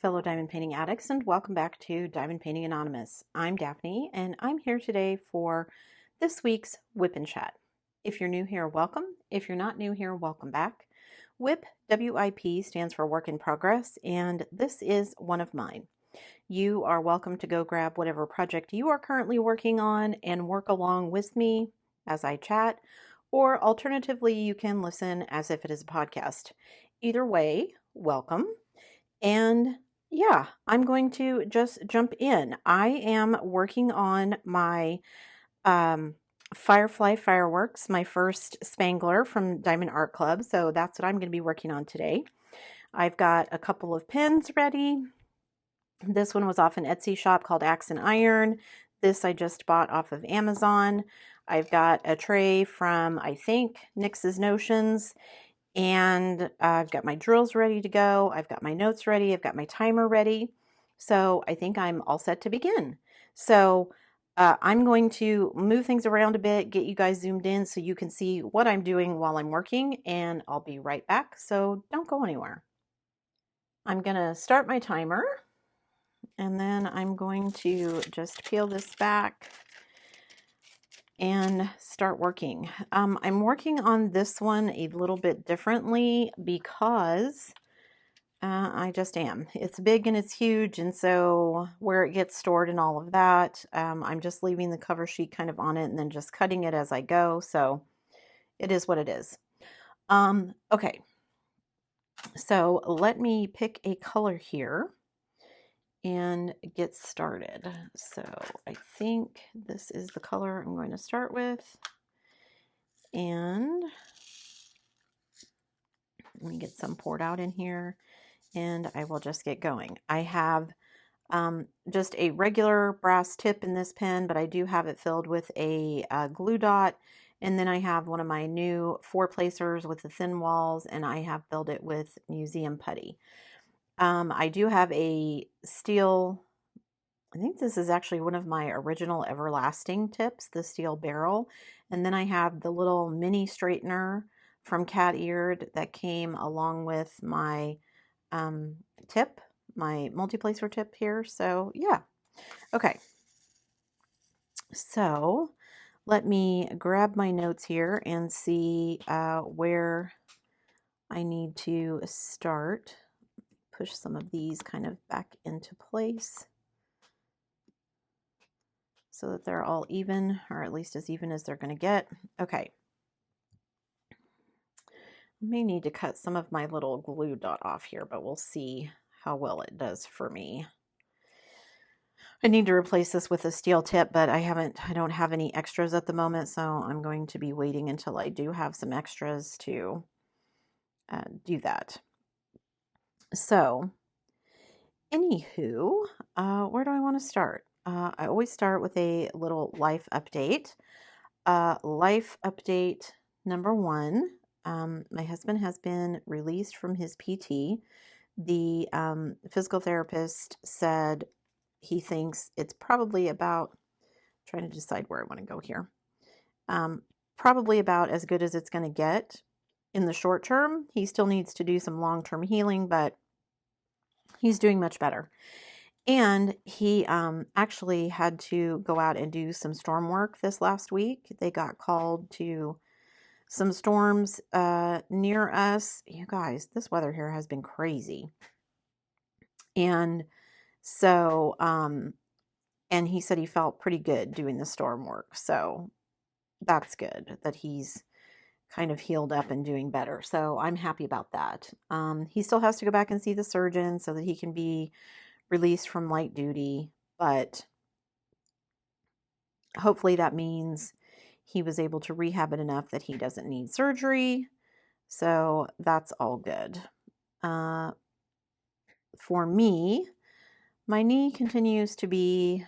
fellow diamond painting addicts, and welcome back to Diamond Painting Anonymous. I'm Daphne, and I'm here today for this week's WIP and Chat. If you're new here, welcome. If you're not new here, welcome back. WIP, W-I-P, stands for Work in Progress, and this is one of mine. You are welcome to go grab whatever project you are currently working on and work along with me as I chat, or alternatively, you can listen as if it is a podcast. Either way, welcome. And yeah, I'm going to just jump in. I am working on my Firefly Fireworks, my first Spangler from Diamond Art Club. So that's what I'm going to be working on today. I've got a couple of pins ready. This one was off an Etsy shop called Axe and Iron. This I just bought off of Amazon. I've got a tray from, I think, Nix's Notions. And I've got my drills ready to go. I've got my notes ready. I've got my timer ready. So I think I'm all set to begin. So I'm going to move things around a bit, get you guys zoomed in so you can see what I'm doing while I'm working, and I'll be right back. So don't go anywhere. I'm going to start my timer, and then I'm going to just peel this back and start working. I'm working on this one a little bit differently because I just am. It's big and it's huge, and so where it gets stored and all of that, I'm just leaving the cover sheet kind of on it and then just cutting it as I go, so it is what it is. Okay, so let me pick a color here and get started. So I think this is the color I'm going to start with. And let me get some poured out in here and I will just get going. I have just a regular brass tip in this pen, but I do have it filled with a glue dot. And then I have one of my new 4-placers with the thin walls, and I have filled it with museum putty. I do have a steel, I think this is actually one of my original everlasting tips, the steel barrel. And then I have the little mini straightener from Cat Eared that came along with my tip, my multi-placer tip here. So yeah. Okay. So let me grab my notes here and see where I need to start. Push some of these kind of back into place so that they're all even, or at least as even as they're going to get. Okay. I may need to cut some of my little glue dot off here, but we'll see how well it does for me. I need to replace this with a steel tip, but I don't have any extras at the moment, so I'm going to be waiting until I do have some extras to do that. So, anywho, where do I want to start? I always start with a little life update. Life update number 1. My husband has been released from his PT. The physical therapist said he thinks it's probably about, trying to decide where I want to go here, probably about as good as it's going to get in the short term. He still needs to do some long-term healing, but he's doing much better. And he actually had to go out and do some storm work this last week. They got called to some storms near us. You guys, this weather here has been crazy. And so, and he said he felt pretty good doing the storm work. So that's good that he's kind of healed up and doing better. So I'm happy about that. He still has to go back and see the surgeon so that he can be released from light duty, but hopefully that means he was able to rehab it enough that he doesn't need surgery. So that's all good. For me, my knee continues to be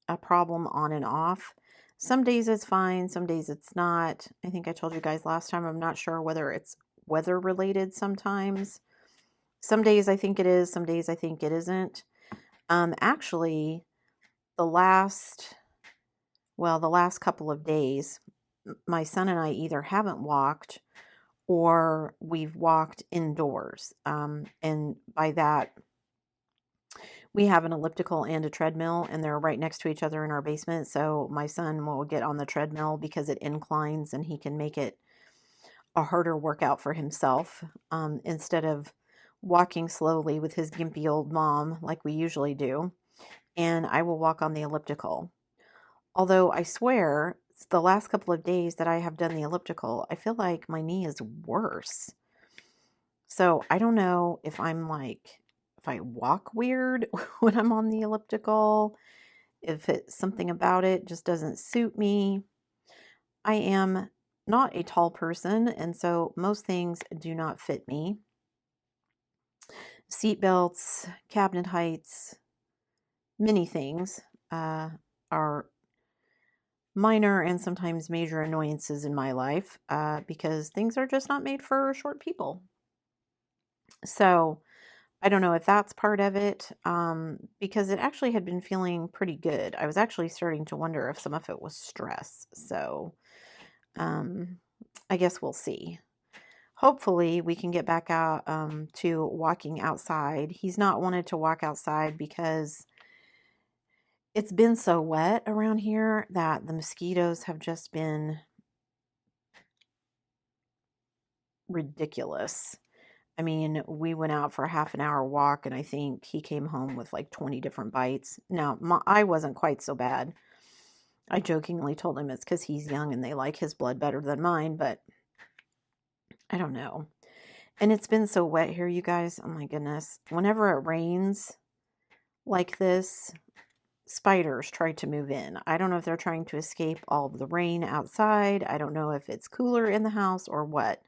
a problem on and off. Some days it's fine, some days it's not. I think I told you guys last time, I'm not sure whether it's weather related sometimes. Some days I think it is, some days I think it isn't. Actually, the last couple of days, my son and I either haven't walked or we've walked indoors. And by that, We have an elliptical and a treadmill, and they're right next to each other in our basement. So my son will get on the treadmill because it inclines and he can make it a harder workout for himself, instead of walking slowly with his gimpy old mom like we usually do. And I will walk on the elliptical. Although I swear, the last couple of days that I have done the elliptical, I feel like my knee is worse. So I don't know if if I walk weird when I'm on the elliptical, if it's something about it just doesn't suit me. I am not a tall person, and so most things do not fit me. Seat belts, cabinet heights, many things are minor and sometimes major annoyances in my life, because things are just not made for short people. So I don't know if that's part of it, because it actually had been feeling pretty good. I was actually starting to wonder if some of it was stress. So I guess we'll see. Hopefully we can get back out to walking outside. He's not wanted to walk outside because it's been so wet around here that the mosquitoes have just been ridiculous. I mean, we went out for a half an hour walk and I think he came home with like 20 different bites. Now, I wasn't quite so bad. I jokingly told him it's because he's young and they like his blood better than mine, but I don't know. And it's been so wet here, you guys. Oh my goodness. Whenever it rains like this, spiders try to move in. I don't know if they're trying to escape all of the rain outside. I don't know if it's cooler in the house or what.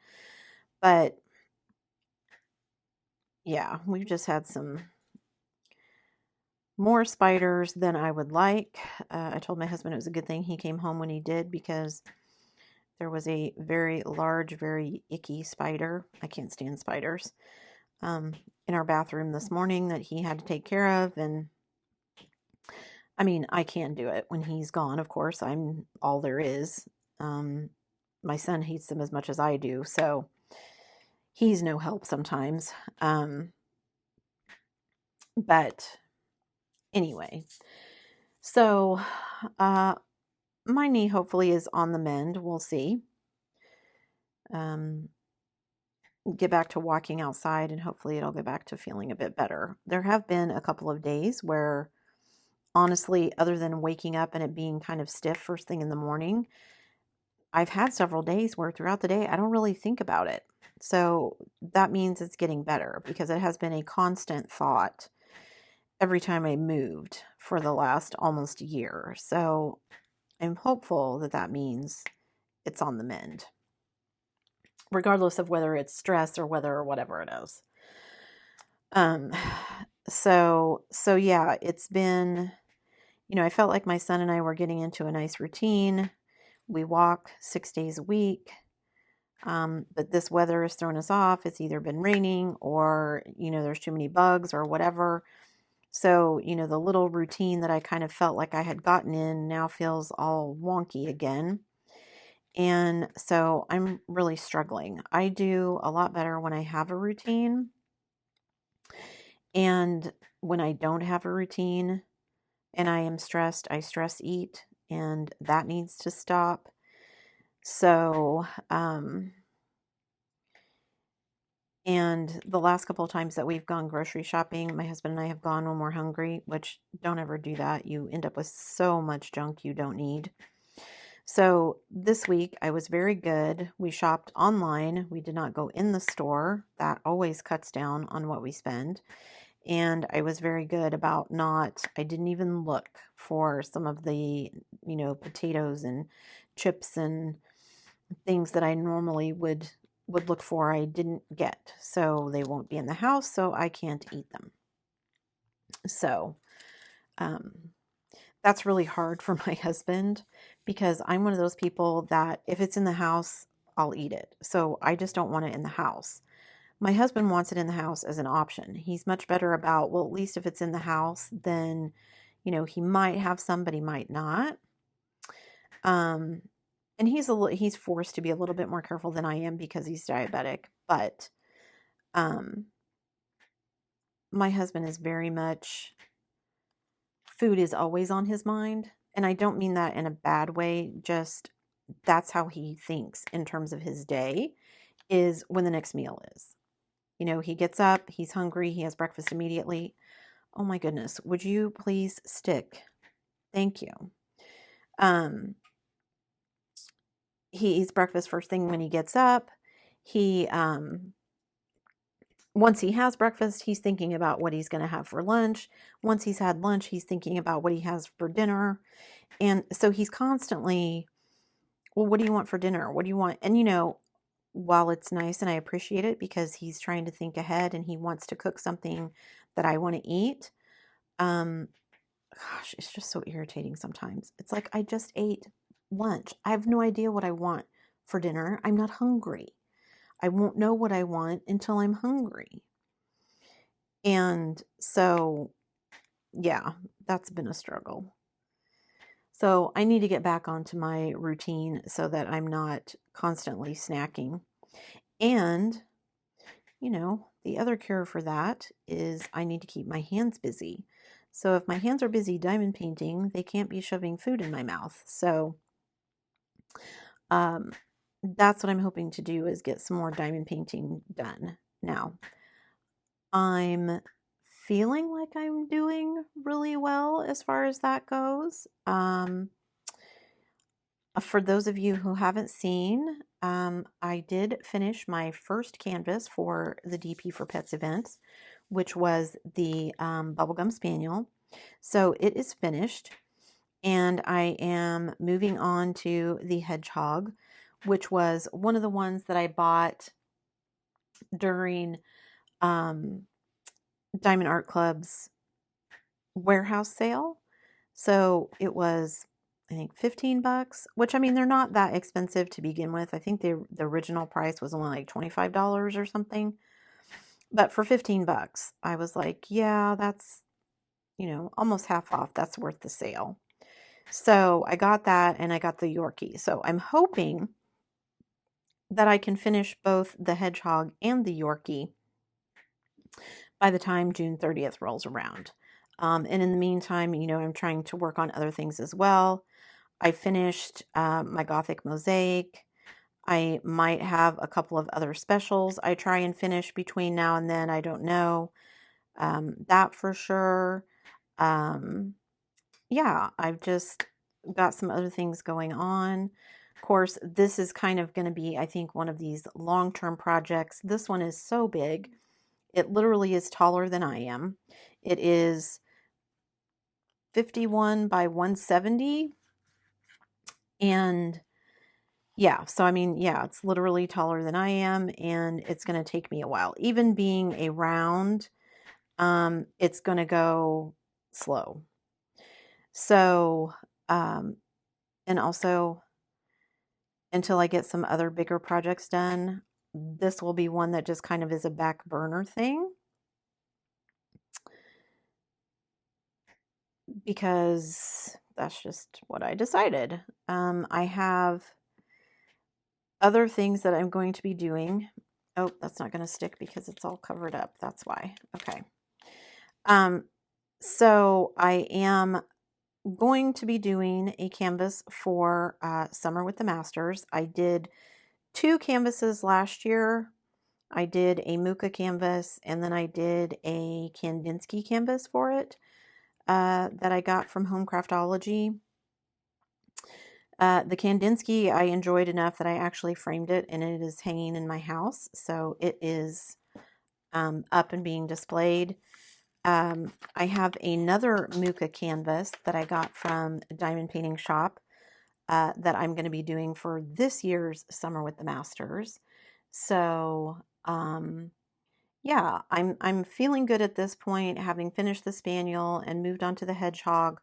But yeah, we've just had some more spiders than I would like. I told my husband it was a good thing he came home when he did because there was a very large, very icky spider. I can't stand spiders. In our bathroom this morning that he had to take care of. And I mean, I can do it when he's gone. Of course, I'm all there is. My son hates them as much as I do. So he's no help sometimes. But anyway, so my knee hopefully is on the mend. We'll see. Get back to walking outside and hopefully it'll get back to feeling a bit better. There have been a couple of days where, honestly, other than waking up and it being kind of stiff first thing in the morning, I've had several days where throughout the day I don't really think about it. So that means it's getting better because it has been a constant thought every time I moved for the last almost year. So I'm hopeful that that means it's on the mend, regardless of whether it's stress or whatever it is. So yeah, it's been, I felt like my son and I were getting into a nice routine. We walk 6 days a week. But this weather has thrown us off. It's either been raining or, there's too many bugs or whatever. So, the little routine that I kind of felt like I had gotten in now feels all wonky again. And so I'm really struggling. I do a lot better when I have a routine. And when I don't have a routine and I am stressed, I stress eat, and that needs to stop. So, and the last couple of times that we've gone grocery shopping, my husband and I have gone when we're hungry, which don't ever do that. You end up with so much junk you don't need. So this week I was very good. We shopped online. We did not go in the store. That always cuts down on what we spend. And I was very good about I didn't even look for some of the, potatoes and chips and things that I normally would look for. I didn't get, so they won't be in the house, so I can't eat them. So that's really hard for my husband because I'm one of those people that if it's in the house, I'll eat it. So I just don't want it in the house. My husband wants it in the house as an option. He's much better about, well, at least if it's in the house, then, he might have some, but he might not. And he's forced to be a little bit more careful than I am because he's diabetic. But my husband is very much, food is always on his mind. And I don't mean that in a bad way, just that's how he thinks in terms of his day, is when the next meal is. You know, he gets up, he's hungry, he has breakfast immediately. Oh my goodness, would you please stick? Thank you. He eats breakfast first thing when he gets up. He Once he has breakfast, he's thinking about what he's going to have for lunch. Once he's had lunch, he's thinking about what he has for dinner. And so he's constantly, well, what do you want for dinner? What do you want? And you know, while it's nice and I appreciate it because he's trying to think ahead and he wants to cook something that I want to eat, gosh, it's just so irritating sometimes. It's like, I just ate lunch. I have no idea what I want for dinner. I'm not hungry. I won't know what I want until I'm hungry. And so, yeah, that's been a struggle. So I need to get back onto my routine so that I'm not constantly snacking. And, you know, the other cure for that is I need to keep my hands busy. So if my hands are busy diamond painting, they can't be shoving food in my mouth. So that's what I'm hoping to do, is get some more diamond painting done. Now, I'm feeling like I'm doing really well as far as that goes. For those of you who haven't seen, I did finish my first canvas for the DP for Pets event, which was the Bubblegum Spaniel. So it is finished, and I am moving on to the Hedgehog, which was one of the ones that I bought during Diamond Art Club's warehouse sale. So it was, I think, $15, which, I mean, they're not that expensive to begin with. I think the original price was only like $25 or something. But for $15, I was like, yeah, that's, you know, almost half off. That's worth the sale. So I got that, and I got the Yorkie. So I'm hoping that I can finish both the Hedgehog and the Yorkie by the time June 30th rolls around. And in the meantime, you know, I'm trying to work on other things as well. I finished my Gothic mosaic. I might have a couple of other specials I try and finish between now and then. I don't know that for sure. Yeah, I've just got some other things going on. Of course, this is kind of going to be, I think, one of these long-term projects. This one is so big. It literally is taller than I am. It is 51 by 170. And yeah, so I mean, yeah, it's literally taller than I am, and it's going to take me a while. Even being a round, it's going to go slow. So, and also, until I get some other bigger projects done, this will be one that just kind of is a back burner thing, because that's just what I decided. I have other things that I'm going to be doing. Oh, that's not going to stick because it's all covered up. That's why. Okay. So I am going to be doing a canvas for Summer with the Masters. I did 2 canvases last year. I did a Muka canvas, and then I did a Kandinsky canvas for it that I got from Home Craftology. The Kandinsky I enjoyed enough that I actually framed it, and it is hanging in my house. So it is up and being displayed. I have another Muka canvas that I got from Diamond Painting Shop that I'm going to be doing for this year's Summer with the Masters. So, yeah, I'm feeling good at this point, having finished the Spaniel and moved on to the Hedgehog.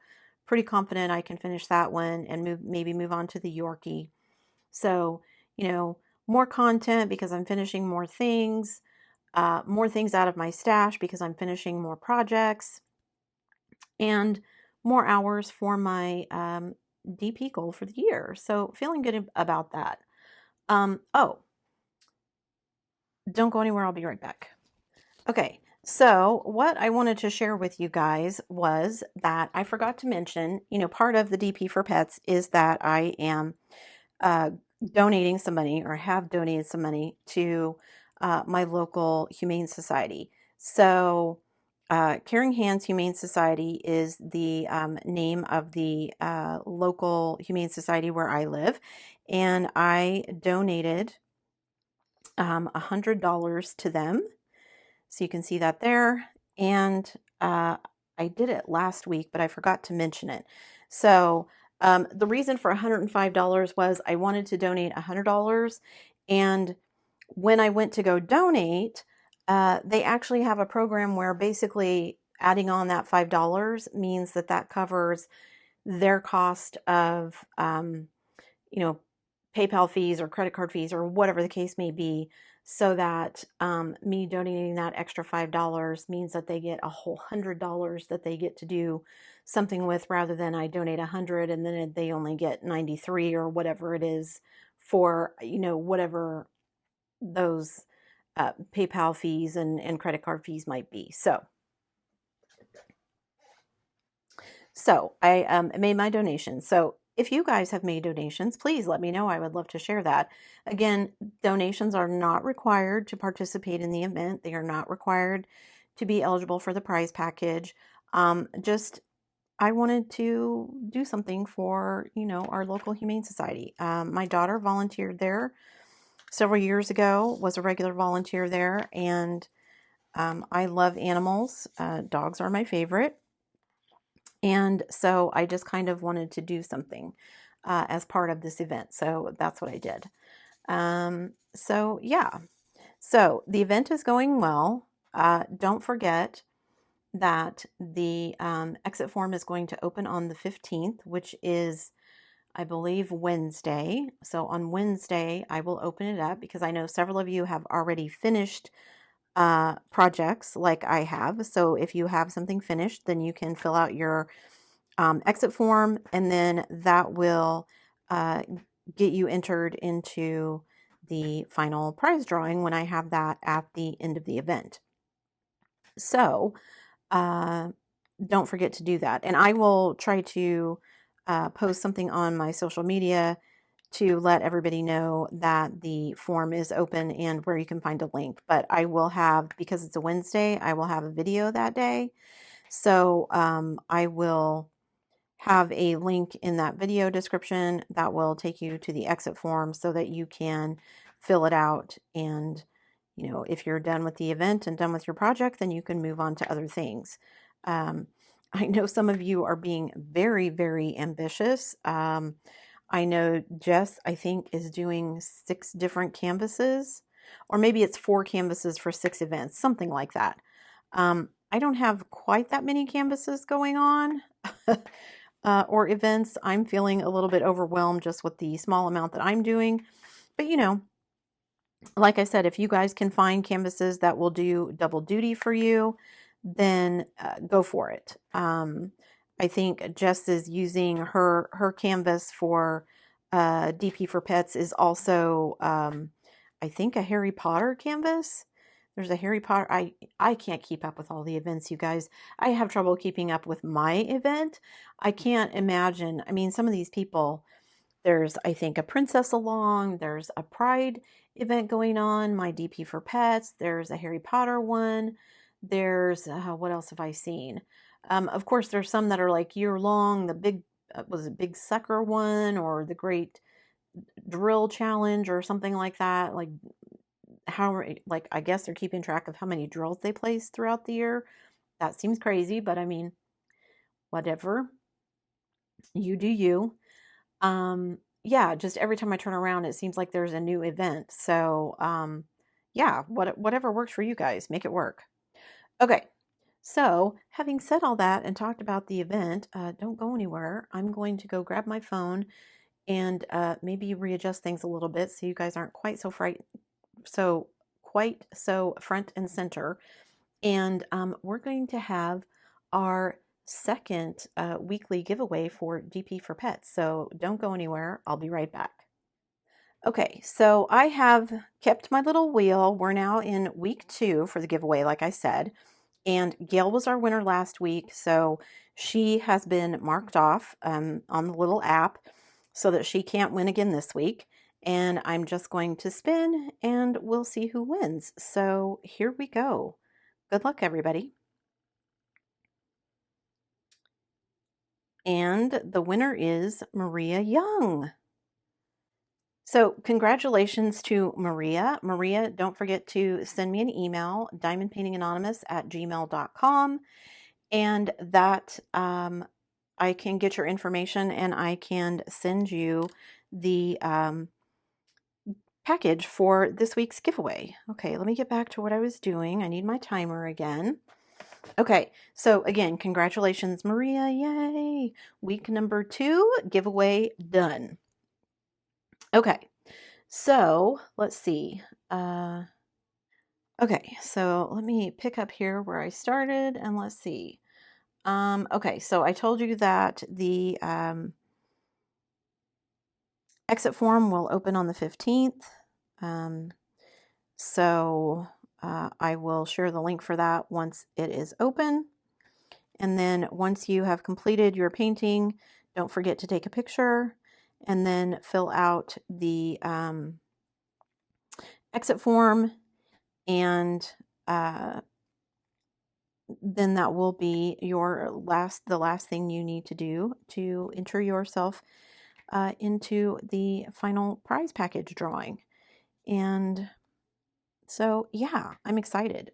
Pretty confident I can finish that one and maybe move on to the Yorkie. So, you know, more content because I'm finishing more things out of my stash because I'm finishing more projects, and more hours for my DP goal for the year. So feeling good about that. Oh, don't go anywhere. I'll be right back. Okay, So what I wanted to share with you guys was that I forgot to mention, part of the DP for Pets is that I am uh, donating some money, or have donated some money to my local Humane Society. So Caring Hands Humane Society is the name of the local Humane Society where I live. And I donated $100 to them. So you can see that there. And I did it last week, but I forgot to mention it. So the reason for $105 was I wanted to donate $100. And when I went to go donate, they actually have a program where basically adding on that $5 means that that covers their cost of, you know, PayPal fees or credit card fees or whatever the case may be, so that me donating that extra $5 means that they get a whole $100 that they get to do something with, rather than I donate 100 and then they only get 93 or whatever it is for, whatever those PayPal fees and credit card fees might be. So I made my donation. So if you guys have made donations, please let me know. I would love to share that. Again, donations are not required to participate in the event. They are not required to be eligible for the prize package. Just I wanted to do something for, our local Humane Society. My daughter volunteered there several years ago, was a regular volunteer there, and I love animals. Dogs are my favorite. And so I just kind of wanted to do something as part of this event. So that's what I did. Yeah. So the event is going well. Don't forget that the exit form is going to open on the 15th, which is, I believe, Wednesday. So on Wednesday, I will open it up because I know several of you have already finished projects like I have. So if you have something finished, then you can fill out your exit form, and then that will get you entered into the final prize drawing when I have that at the end of the event. So don't forget to do that. And I will try to post something on my social media to let everybody know that the form is open and where you can find a link. But I will have, because it's a Wednesday, I will have a video that day. So I will have a link in that video description that will take you to the exit form so that you can fill it out. And, if you're done with the event and done with your project, then you can move on to other things. I know some of you are being very, very ambitious. I know Jess, I think, is doing 6 different canvases, or maybe it's 4 canvases for 6 events, something like that. I don't have quite that many canvases going on. Or events. I'm feeling a little bit overwhelmed just with the small amount that I'm doing. But, like I said, if you guys can find canvases that will do double duty for you, then go for it. I think Jess is using her canvas for DP for Pets is also, I think, a Harry Potter canvas. There's a Harry Potter. I can't keep up with all the events, you guys. I have trouble keeping up with my event. I can't imagine. I mean, some of these people, there's, I think, a Princess Along. There's a Pride event going on, my DP for Pets. There's a Harry Potter one. There's, what else have I seen? Of course, there's some that are like year long. The big, was it Big Sucker one, or the Great Drill Challenge or something like that. Like, I guess they're keeping track of how many drills they place throughout the year. That seems crazy, but I mean, whatever. You do you. Yeah, just every time I turn around, it seems like there's a new event. So, yeah, whatever works for you guys, make it work. Okay. So, having said all that and talked about the event, don't go anywhere. I'm going to go grab my phone and maybe readjust things a little bit so you guys aren't quite so front and center. And we're going to have our second weekly giveaway for DP for Pets. So don't go anywhere. I'll be right back. Okay, so I have kept my little wheel. We're now in week 2 for the giveaway, like I said. And Gail was our winner last week, so she has been marked off on the little app so that she can't win again this week. And I'm just going to spin and we'll see who wins. So here we go. Good luck, everybody. And the winner is Maria Young. So congratulations to Maria. Maria, don't forget to send me an email, diamondpaintinganonymous@gmail.com, and that I can get your information and I can send you the package for this week's giveaway. Okay, let me get back to what I was doing. I need my timer again. Okay, so again, congratulations, Maria. Yay! Week number 2, giveaway done. Okay, so let's see. Okay, so let me pick up here where I started and let's see. Okay, so I told you that the exit form will open on the 15th. So I will share the link for that once it is open. And then once you have completed your painting, don't forget to take a picture and then fill out the exit form, and then that will be the last thing you need to do to enter yourself into the final prize package drawing. And so, yeah, I'm excited.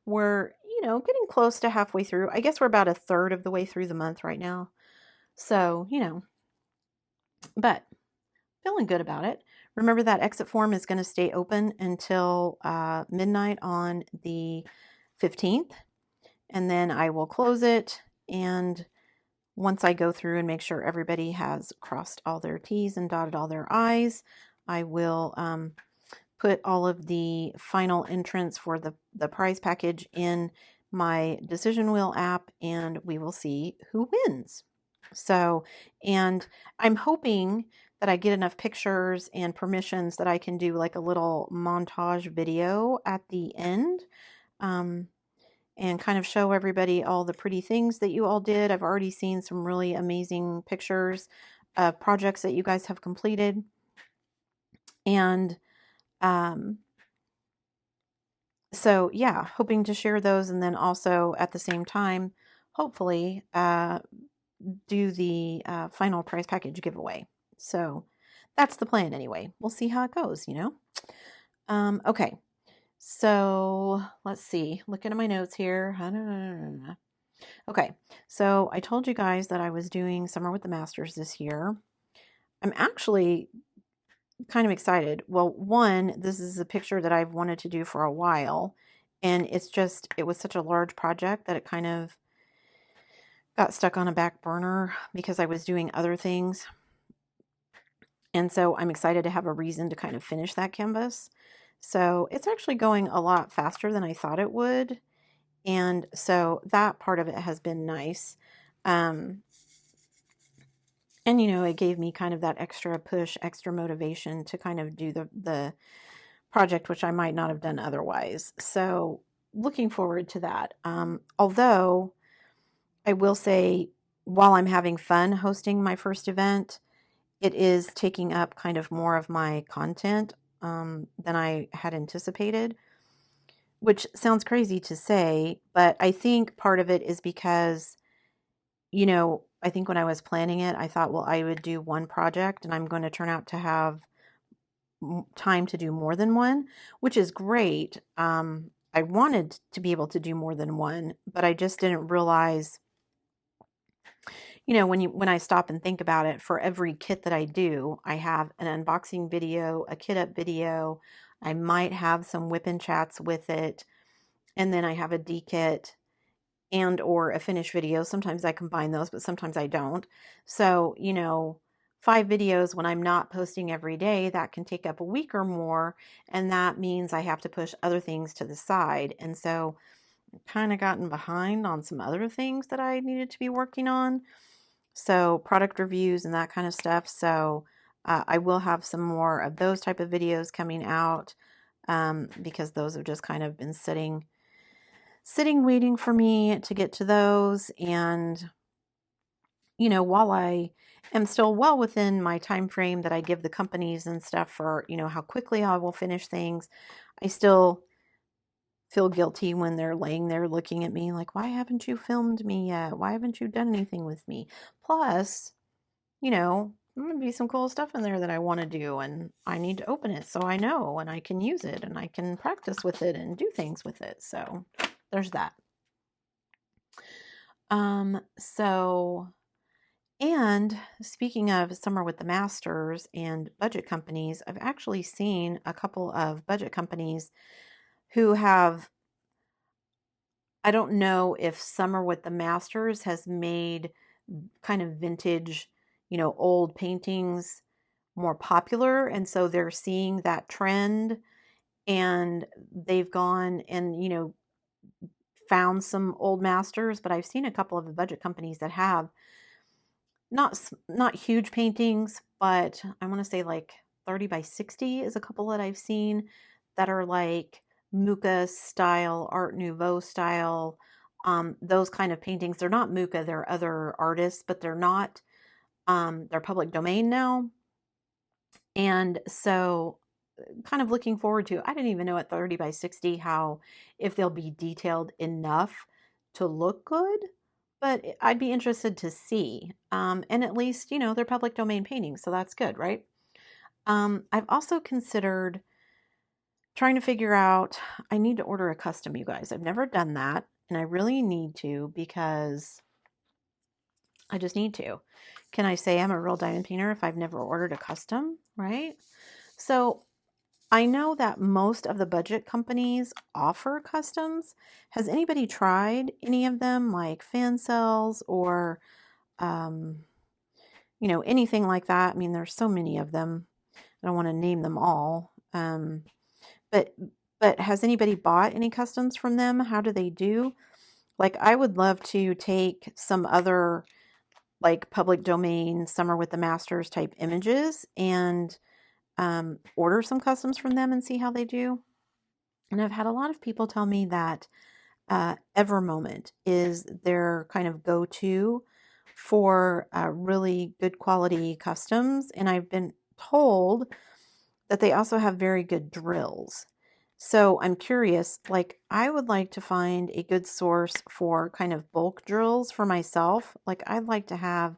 We're, getting close to halfway through. I guess we're about a third of the way through the month right now. So, but feeling good about it. Remember that exit form is going to stay open until midnight on the 15th. And then I will close it. And once I go through and make sure everybody has crossed all their T's and dotted all their I's, I will put all of the final entrants for the prize package in my decision wheel app, and we will see who wins. So, and I'm hoping that I get enough pictures and permissions that I can do like a little montage video at the end, and kind of show everybody all the pretty things that you all did. I've already seen some really amazing pictures of projects that you guys have completed. And so yeah, hoping to share those, and then also at the same time, hopefully do the final prize package giveaway. So that's the plan anyway. We'll see how it goes, Okay, so let's see. Looking at my notes here. Okay, so I told you guys that I was doing Summer with the Masters this year. I'm actually kind of excited. Well, one, this is a picture that I've wanted to do for a while, and it was such a large project that it kind of got stuck on a back burner because I was doing other things. And so I'm excited to have a reason to kind of finish that canvas. So it's actually going a lot faster than I thought it would. And so that part of it has been nice. And, it gave me kind of that extra push, extra motivation to kind of do the project, which I might not have done otherwise. So looking forward to that. Although I will say, while I'm having fun hosting my first event, it is taking up kind of more of my content than I had anticipated, which sounds crazy to say, but I think part of it is because, I think when I was planning it, I thought, well, I would do one project and I'm going to turn out to have time to do more than one, which is great. I wanted to be able to do more than one, but I just didn't realize, when I stop and think about it, for every kit that I do, I have an unboxing video, a kit up video. I might have some WIP and chats with it. And then I have a D-kit and or a finish video. Sometimes I combine those, but sometimes I don't. So, 5 videos when I'm not posting every day, that can take up a week or more. And that means I have to push other things to the side. And so I've kind of gotten behind on some other things that I needed to be working on. So product reviews and that kind of stuff. So I will have some more of those type of videos coming out because those have just kind of been sitting sitting waiting for me to get to those. And, while I am still well within my time frame that I give the companies and stuff for, how quickly I will finish things, I still feel guilty when they're laying there looking at me like, why haven't you filmed me yet? Why haven't you done anything with me? Plus, there might be some cool stuff in there that I want to do, and I need to open it so I know and I can use it and I can practice with it and do things with it. So there's that. And speaking of Summer with the Masters and budget companies, I've actually seen a couple of budget companies who have, I don't know if Summer with the Masters has made kind of vintage, old paintings more popular. And so they're seeing that trend, and they've gone and, found some old masters. But I've seen a couple of the budget companies that have not huge paintings, but I want to say like 30 by 60 is a couple that I've seen that are like Mucha style, Art Nouveau style, those kind of paintings. They're not Mucha, they're other artists, but they're not, they're public domain now. And so kind of looking forward to, I didn't even know at 30 by 60 if they'll be detailed enough to look good, but I'd be interested to see. And at least, they're public domain paintings, so that's good, right? I've also considered trying to figure out, I need to order a custom, you guys. I've never done that, and I really need to, because I just need to. Can I say I'm a real diamond painter if I've never ordered a custom, right? So I know that most of the budget companies offer customs. Has anybody tried any of them, like fan cells or, anything like that? I mean, there's so many of them. I don't want to name them all. But has anybody bought any customs from them? How do they do? Like, I would love to take some other like public domain Summer with the Masters type images and order some customs from them and see how they do. And I've had a lot of people tell me that Evermoment is their kind of go-to for really good quality customs. And I've been told that they also have very good drills. So I'm curious, like I would like to find a good source for kind of bulk drills for myself. Like I'd like to have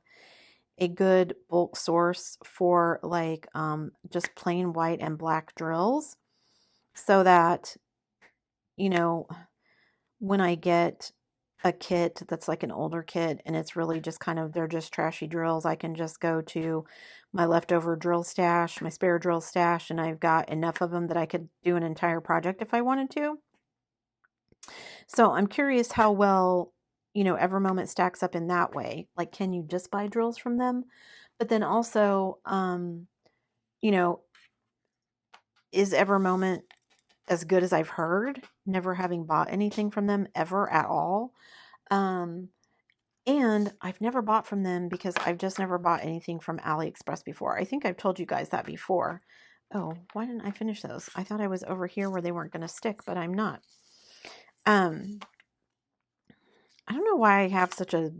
a good bulk source for like just plain white and black drills, so that, when I get a kit that's like an older kit and it's really just kind of, they're just trashy drills, I can just go to my leftover drill stash, my spare drill stash, and I've got enough of them that I could do an entire project if I wanted to. So I'm curious how well, Evermoment stacks up in that way. Like, can you just buy drills from them? But then also, is Evermoment as good as I've heard, never having bought anything from them ever at all? And I've never bought from them because I've just never bought anything from AliExpress before. I think I've told you guys that before. Oh, why didn't I finish those? I thought I was over here where they weren't going to stick, but I'm not. I don't know why I have such a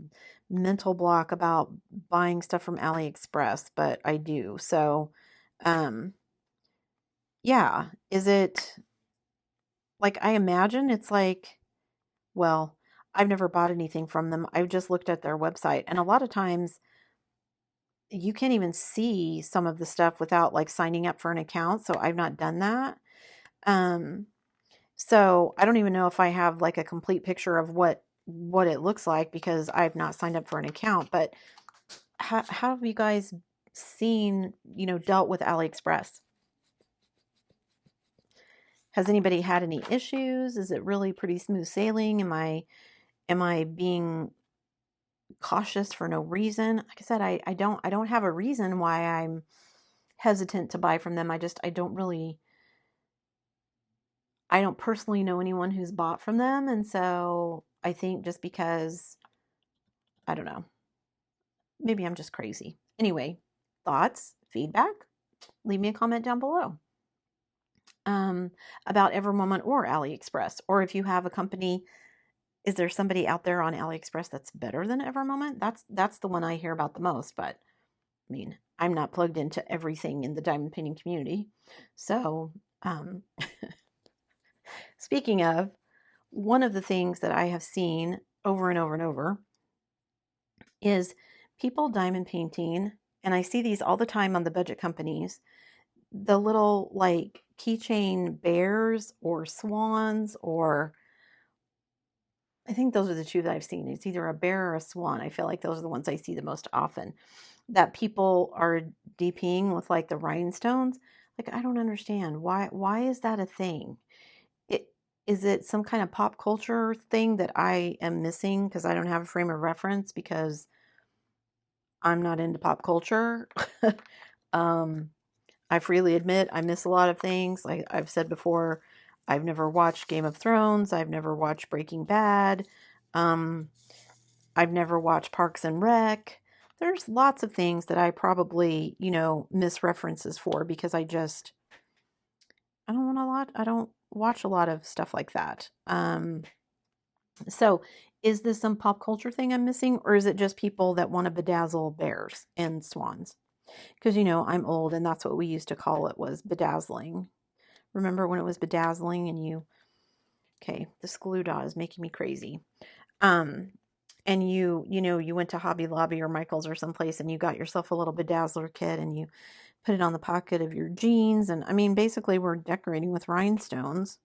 mental block about buying stuff from AliExpress, but I do. So, yeah, is it like, I imagine it's like, well, I've never bought anything from them. I've just looked at their website, and a lot of times you can't even see some of the stuff without like signing up for an account. So I've not done that. So I don't even know if I have like a complete picture of what it looks like because I've not signed up for an account. But how have you guys seen, dealt with AliExpress? Has anybody had any issues? Is it really pretty smooth sailing? Am I being cautious for no reason? Like I said, I don't have a reason why I'm hesitant to buy from them. I don't personally know anyone who's bought from them. And so I think just because, I don't know, maybe I'm just crazy. Anyway, thoughts, feedback, leave me a comment down below about Evermoment or AliExpress, or if you have a company Is there somebody out there on AliExpress that's better than Evermoment? That's the one I hear about the most, but I mean, I'm not plugged into everything in the diamond painting community. So, speaking of, one of the things that I have seen over and over and over is people diamond painting, and I see these all the time on the budget companies, the little like keychain bears or swans, or I think those are the two that I've seen. It's either a bear or a swan. I feel like those are the ones I see the most often, that people are DPing with like the rhinestones. Like, I don't understand why is that a thing? It is it some kind of pop culture thing that I am missing because I don't have a frame of reference because I'm not into pop culture. um, I freely admit I miss a lot of things. Like I've said before, I've never watched Game of Thrones. I've never watched Breaking Bad. Um, I've never watched Parks and Rec. There's lots of things that I probably, miss references for because I don't watch a lot of stuff like that. So is this some pop culture thing I'm missing, or is it just people that want to bedazzle bears and swans? Because, I'm old and that's what we used to call it, was bedazzling. Remember when it was bedazzling and okay, this glue dot is making me crazy. And you went to Hobby Lobby or Michael's or someplace and you got yourself a little bedazzler kit and you put it on the pocket of your jeans. And I mean, basically we're decorating with rhinestones.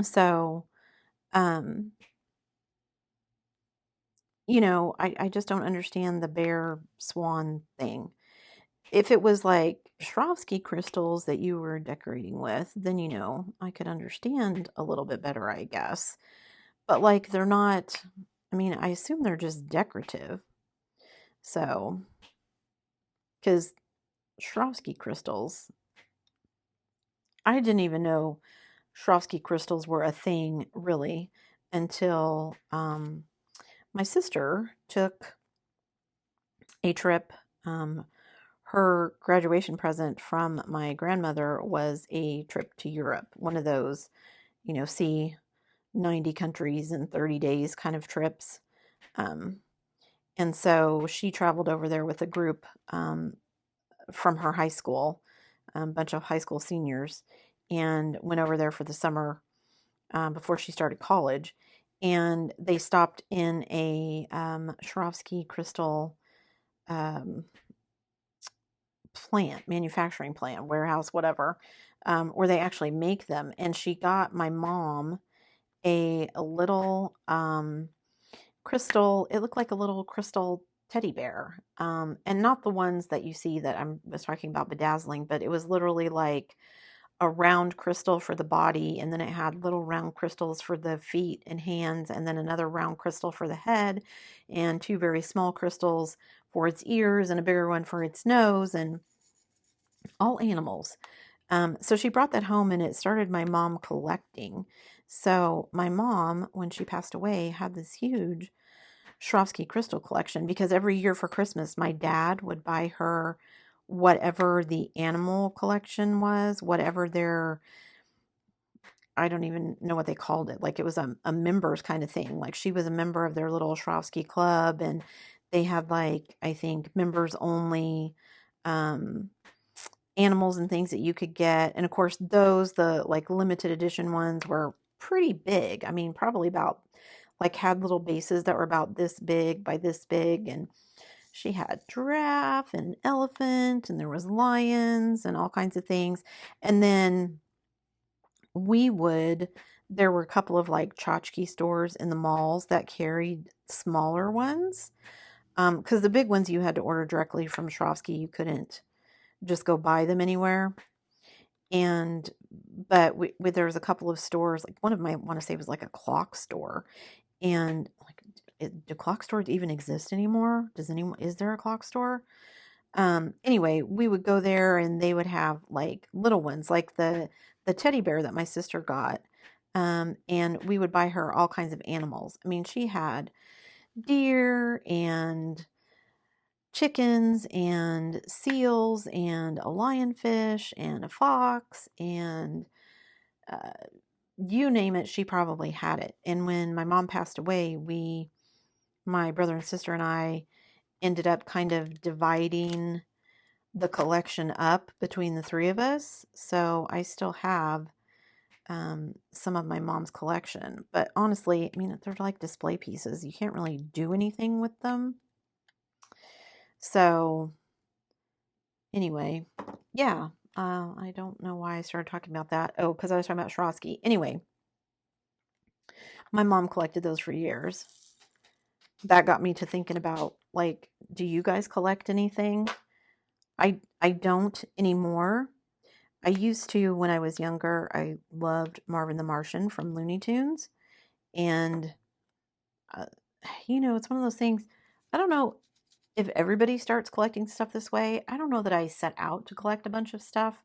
So, um, I just don't understand the bear swan thing. If it was like Swarovski crystals that you were decorating with, then, I could understand a little bit better, I guess. But like, they're not, I mean, I assume they're just decorative. So, because Swarovski crystals, I didn't even know Swarovski crystals were a thing really until my sister took a trip. Her graduation present from my grandmother was a trip to Europe, one of those, see 90 countries in 30 days kind of trips. And so she traveled over there with a group from her high school, a bunch of high school seniors, and went over there for the summer before she started college. And they stopped in a Swarovski crystal manufacturing plant, warehouse, whatever, where they actually make them. And she got my mom a little crystal. It looked like a little crystal teddy bear, and not the ones that you see that I was talking about bedazzling, but it was literally like a round crystal for the body, and then it had little round crystals for the feet and hands, and then another round crystal for the head, and two very small crystals for its ears, and a bigger one for its nose, and all animals. So she brought that home, and it started my mom collecting. So my mom, when she passed away, had this huge Swarovski crystal collection because every year for Christmas, my dad would buy her whatever the animal collection was, whatever their, I don't even know what they called it. Like it was a members kind of thing. Like she was a member of their little Swarovski club, and they had like, I think, members only animals and things that you could get. And of course, the like limited edition ones were pretty big. I mean, probably about like had little bases that were about this big by this big. And she had giraffe and elephant, and there was lions and all kinds of things. And then there were a couple of like tchotchke stores in the malls that carried smaller ones. Because the big ones you had to order directly from Swarovski. You couldn't just go buy them anywhere. And but there was a couple of stores, like one of my, I want to say, was like a clock store. And like, do clock stores even exist anymore? Is there a clock store? Anyway, we would go there and they would have like little ones, like the teddy bear that my sister got. And we would buy her all kinds of animals. I mean, she had deer and chickens and seals and a lionfish and a fox and you name it, she probably had it. And when my mom passed away, my brother and sister and I ended up kind of dividing the collection up between the three of us. So I still have some of my mom's collection. But honestly, I mean, they're like display pieces. You can't really do anything with them. So anyway, yeah. I don't know why I started talking about that. Oh, because I was talking about Swarovski. Anyway, my mom collected those for years. That got me to thinking about, like, do you guys collect anything? I don't anymore. I used to when I was younger. I loved Marvin the Martian from Looney Tunes. And, uh, it's one of those things. I don't know if everybody starts collecting stuff this way. I don't know that I set out to collect a bunch of stuff.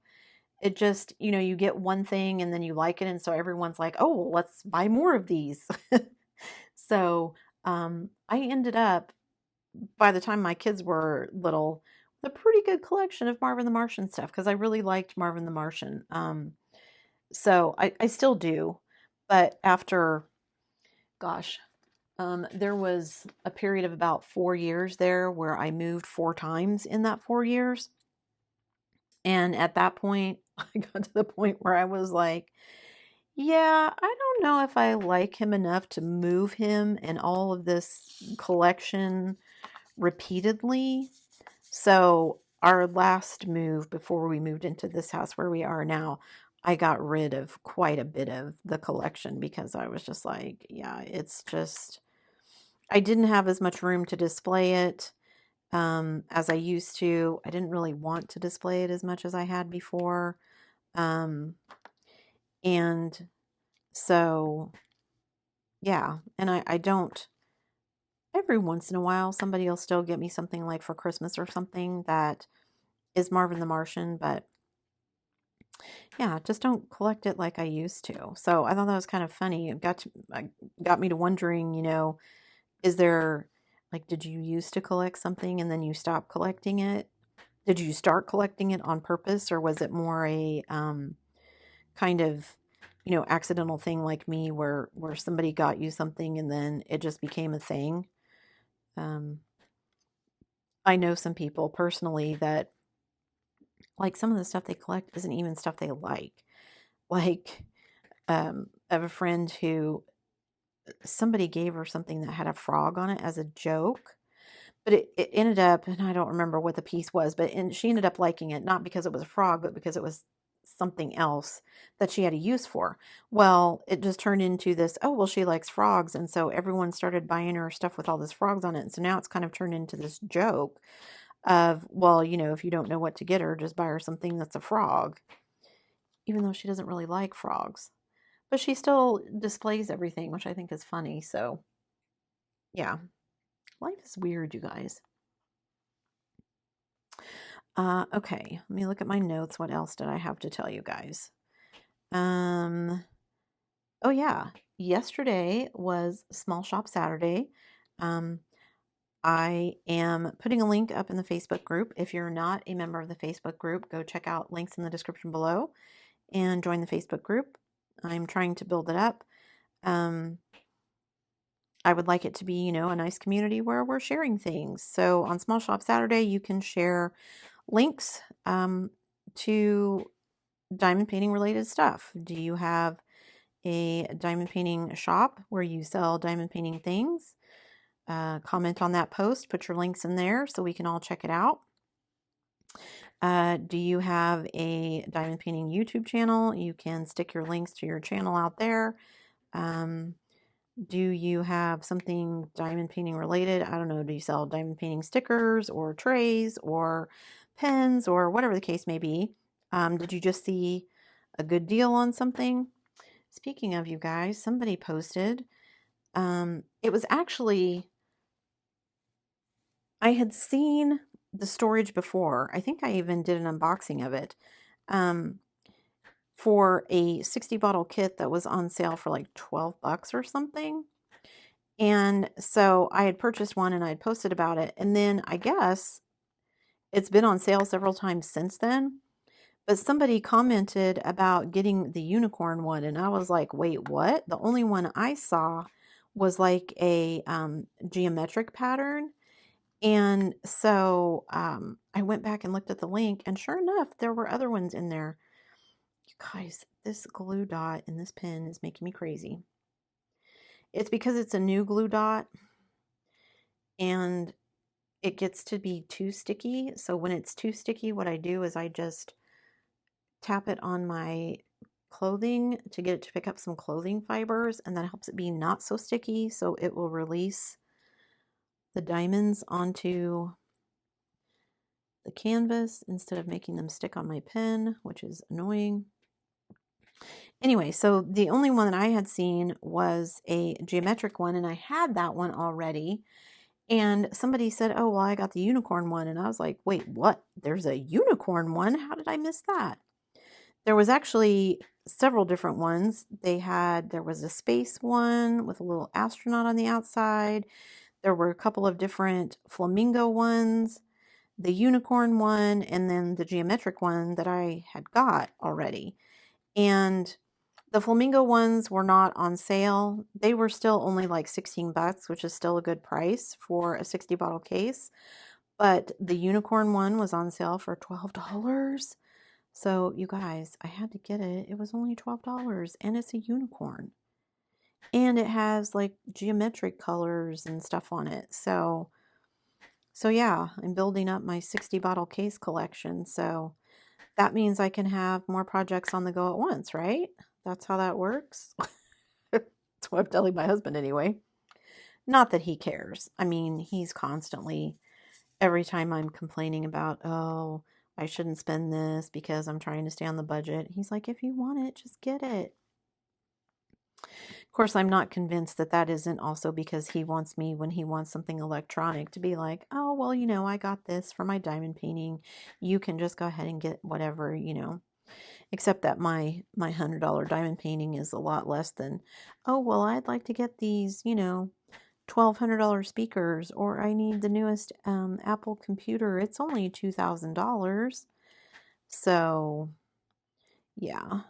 It just, you get one thing and then you like it. And so everyone's like, oh, well, let's buy more of these. So I ended up, by the time my kids were little, with a pretty good collection of Marvin the Martian stuff because I really liked Marvin the Martian. So I still do. But after, gosh, there was a period of about 4 years there where I moved 4 times in that 4 years. And at that point, I got to the point where I was like, yeah, I don't know if I like him enough to move him and all of this collection repeatedly. So our last move before we moved into this house where we are now, I got rid of quite a bit of the collection because I was just like, yeah, it's just, I didn't have as much room to display it as I used to. I didn't really want to display it as much as I had before. And so, yeah, and I don't, every once in a while, somebody will still get me something like for Christmas or something that is Marvin the Martian, but yeah, just don't collect it like I used to. So I thought that was kind of funny. It got me to wondering, is there, like, did you used to collect something and then you stopped collecting it? Did you start collecting it on purpose, or was it more a kind of, accidental thing like me where somebody got you something and then it just became a thing? I know some people personally that, like, some of the stuff they collect isn't even stuff they like. Like, I have a friend who somebody gave her something that had a frog on it as a joke, but it ended up, and I don't remember what the piece was, but she ended up liking it, not because it was a frog, but because it was something else that she had a use for. Well, it just turned into this, oh, well, she likes frogs. And so everyone started buying her stuff with all this frogs on it. And so now it's kind of turned into this joke of, well, if you don't know what to get her, just buy her something that's a frog, even though she doesn't really like frogs. But she still displays everything, which I think is funny. So, yeah, life is weird, you guys. Okay, let me look at my notes. What else did I have to tell you guys? Oh yeah, yesterday was Small Shop Saturday. I am putting a link up in the Facebook group. If you're not a member of the Facebook group, go check out links in the description below and join the Facebook group. I'm trying to build it up. I would like it to be, a nice community where we're sharing things. So on Small Shop Saturday, you can share links to diamond painting related stuff. Do you have a diamond painting shop where you sell diamond painting things? Comment on that post, put your links in there so we can all check it out. Do you have a diamond painting YouTube channel? You can stick your links to your channel out there. Do you have something diamond painting related? I don't know. Do you sell diamond painting stickers or trays or pens or whatever the case may be? Did you just see a good deal on something? Speaking of, you guys, somebody posted. It was actually, I had seen the storage before. I think I even did an unboxing of it. For a 60 bottle kit that was on sale for like $12 or something. And so I had purchased one and I had posted about it. And then I guess it's been on sale several times since then. But somebody commented about getting the unicorn one, and I was like, wait, what? The only one I saw was like a geometric pattern. And so I went back and looked at the link, and sure enough, there were other ones in there. You guys, this glue dot in this pen is making me crazy. It's because it's a new glue dot, and it gets to be too sticky. So when it's too sticky, what I do is I just tap it on my clothing to get it to pick up some clothing fibers, and that helps it be not so sticky, so it will release the diamonds onto the canvas instead of making them stick on my pen, which is annoying. Anyway, so the only one that I had seen was a geometric one, and I had that one already. And somebody said, oh, well, I got the unicorn one. And I was like, wait, what? There's a unicorn one? How did I miss that? There was actually several different ones. There was a space one with a little astronaut on the outside. There were a couple of different flamingo ones, the unicorn one, and then the geometric one that I had got already. And the flamingo ones were not on sale. They were still only like 16 bucks, which is still a good price for a 60 bottle case. But the unicorn one was on sale for $12. So you guys, I had to get it. It was only $12, and it's a unicorn. And it has like geometric colors and stuff on it. So yeah, I'm building up my 60 bottle case collection. So that means I can have more projects on the go at once, right? That's how that works. That's what I'm telling my husband anyway. Not that he cares. I mean, he's constantly, every time I'm complaining about, oh, I shouldn't spend this because I'm trying to stay on the budget, he's like, if you want it, just get it. Of course, I'm not convinced that that isn't also because he wants me, when he wants something electronic, to be like, oh, well, you know, I got this for my diamond painting. You can just go ahead and get whatever, you know. Except that my $100 diamond painting is a lot less than, oh, well, I'd like to get these, you know, $1,200 speakers, or I need the newest Apple computer. It's only $2,000. So, yeah.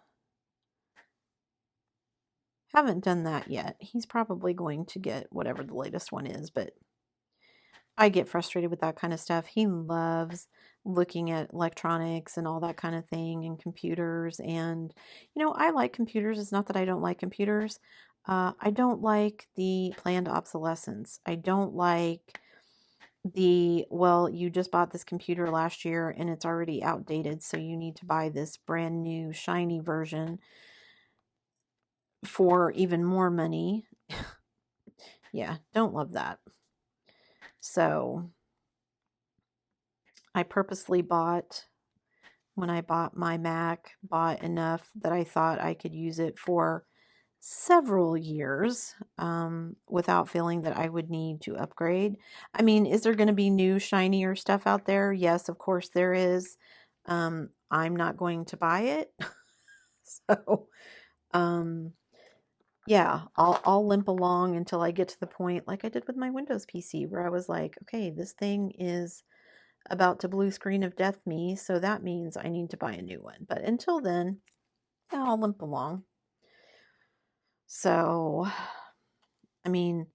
Haven't done that yet. He's probably going to get whatever the latest one is, but I get frustrated with that kind of stuff. He loves looking at electronics and all that kind of thing and computers. And, you know, I like computers. It's not that I don't like computers. I don't like the planned obsolescence. I don't like the, well, you just bought this computer last year and it's already outdated, so you need to buy this brand new shiny version for even more money. Yeah, don't love that. So I purposely bought, when I bought my Mac, bought enough that I thought I could use it for several years without feeling that I would need to upgrade. I mean, is there going to be new, shinier stuff out there? Yes, of course there is. I'm not going to buy it. So, yeah, I'll limp along until I get to the point, like I did with my Windows PC, where I was like, okay, this thing is about to blue screen of death me, so that means I need to buy a new one. But until then, yeah, I'll limp along. So, I mean,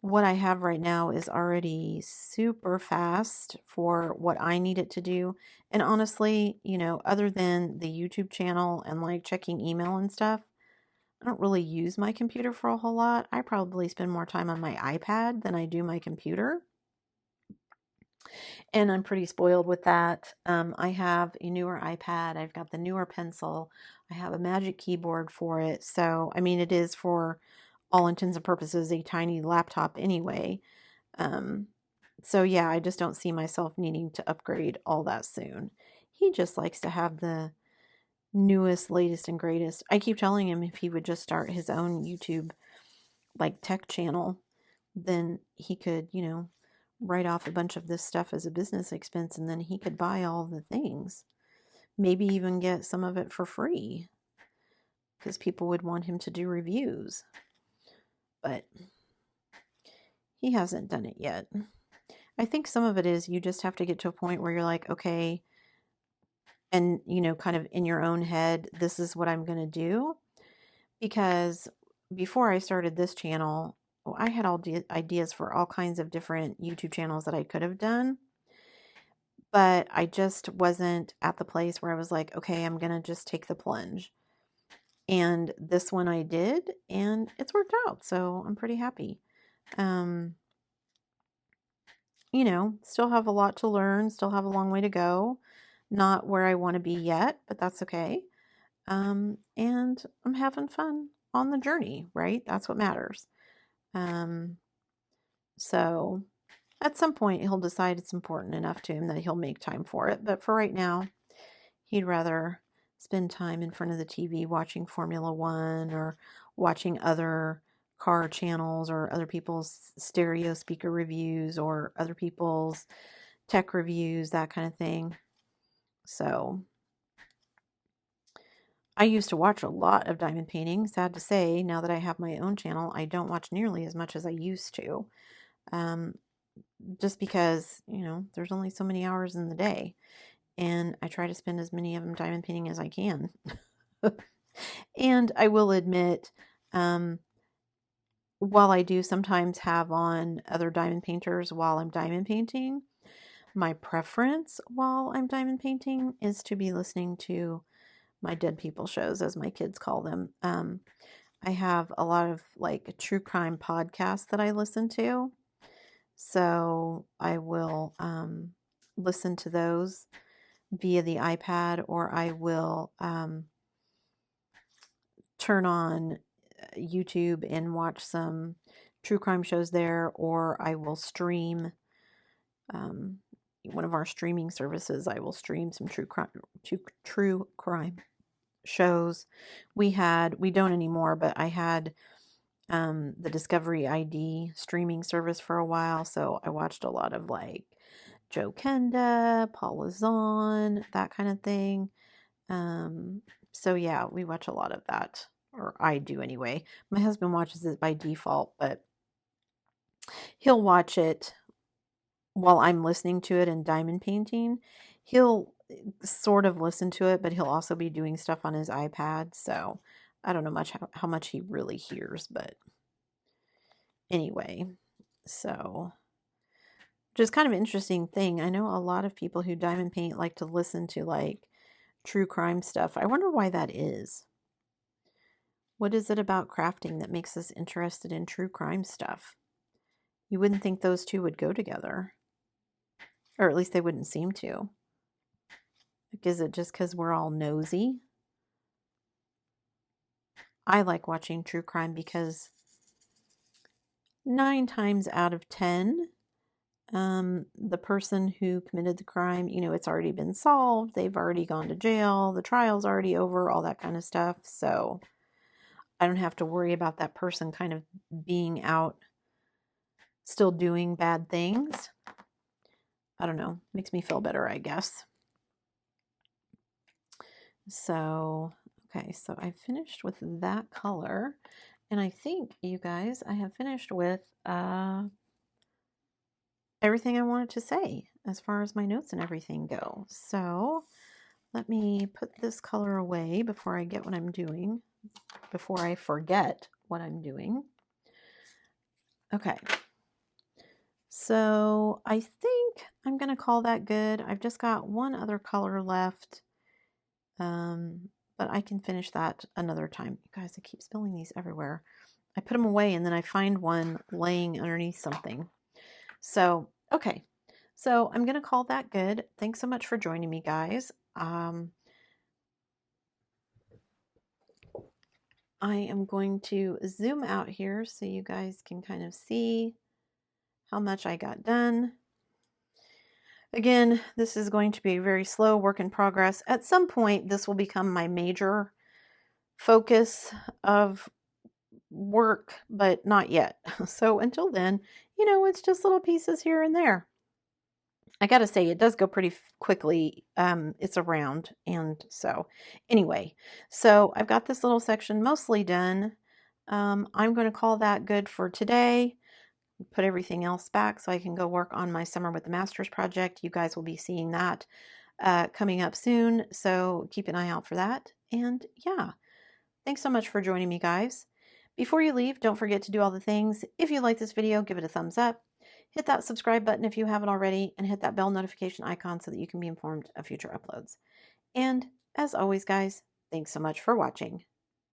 what I have right now is already super fast for what I need it to do. And honestly, you know, other than the YouTube channel and like checking email and stuff, I don't really use my computer for a whole lot. I probably spend more time on my iPad than I do my computer. And I'm pretty spoiled with that. I have a newer iPad. I've got the newer pencil. I have a Magic Keyboard for it. So, I mean, it is for all intents and purposes a tiny laptop anyway. So, yeah, I just don't see myself needing to upgrade all that soon. He just likes to have the newest, latest, and greatest. I keep telling him if he would just start his own YouTube, like, tech channel, then he could, you know, write off a bunch of this stuff as a business expense, and then he could buy all the things. Maybe even get some of it for free, because people would want him to do reviews. But he hasn't done it yet. I think some of it is you just have to get to a point where you're like, okay, and, you know, kind of in your own head, this is what I'm going to do. Because before I started this channel, I had all ideas for all kinds of different YouTube channels that I could have done. But I just wasn't at the place where I was like, okay, I'm going to just take the plunge. And this one I did, and it's worked out. So I'm pretty happy. You know, still have a lot to learn, still have a long way to go. Not where I want to be yet, but that's okay. And I'm having fun on the journey, right? That's what matters. So at some point he'll decide it's important enough to him that he'll make time for it. But for right now, he'd rather spend time in front of the TV watching Formula One or watching other car channels or other people's stereo speaker reviews or other people's tech reviews, that kind of thing. So I used to watch a lot of diamond painting. Sad to say, now that I have my own channel, I don't watch nearly as much as I used to. Just because, you know, there's only so many hours in the day. And I try to spend as many of them diamond painting as I can. And I will admit, while I do sometimes have on other diamond painters while I'm diamond painting, my preference while I'm diamond painting is to be listening to my dead people shows, as my kids call them. I have a lot of like true crime podcasts that I listen to. So I will listen to those via the iPad, or I will turn on YouTube and watch some true crime shows there, or I will stream one of our streaming services. I will stream some true crime shows. We don't anymore, but I had the Discovery ID streaming service for a while, so I watched a lot of like Joe Kenda, Paula Zahn, that kind of thing. So yeah, we watch a lot of that, or I do anyway. My husband watches it by default, but he'll watch it while I'm listening to it and diamond painting. He'll sort of listen to it, but he'll also be doing stuff on his iPad. So I don't know how much he really hears, but anyway, so just kind of an interesting thing. I know a lot of people who diamond paint like to listen to like true crime stuff. I wonder why that is. What is it about crafting that makes us interested in true crime stuff? You wouldn't think those two would go together, or at least they wouldn't seem to. Like, is it just because we're all nosy? I like watching true crime because 9 times out of 10, the person who committed the crime, you know, it's already been solved. They've already gone to jail. The trial's already over, all that kind of stuff. So I don't have to worry about that person kind of being out still doing bad things. I don't know. Makes me feel better, I guess. So, okay, so I finished with that color. And I think, you guys, I have finished with everything I wanted to say as far as my notes and everything go. So let me put this color away before I get what I'm doing, before I forget what I'm doing. Okay. So I think I'm going to call that good. I've just got one other color left, but I can finish that another time. You guys, I keep spilling these everywhere. I put them away and then I find one laying underneath something. So, okay. So I'm going to call that good. Thanks so much for joining me, guys. I am going to zoom out here so you guys can kind of see how much I got done. Again, this is going to be a very slow work in progress. At some point, this will become my major focus of work, but not yet. So until then, you know, it's just little pieces here and there. I gotta say, it does go pretty quickly. It's around, and so anyway, so I've got this little section mostly done. I'm going to call that good for today. Put everything else back so I can go work on my Summer with the Masters project. You guys will be seeing that coming up soon, so keep an eye out for that. And yeah, thanks so much for joining me, guys. Before you leave, don't forget to do all the things. If you like this video, give it a thumbs up. Hit that subscribe button if you haven't already, and hit that bell notification icon so that you can be informed of future uploads. And as always, guys, thanks so much for watching.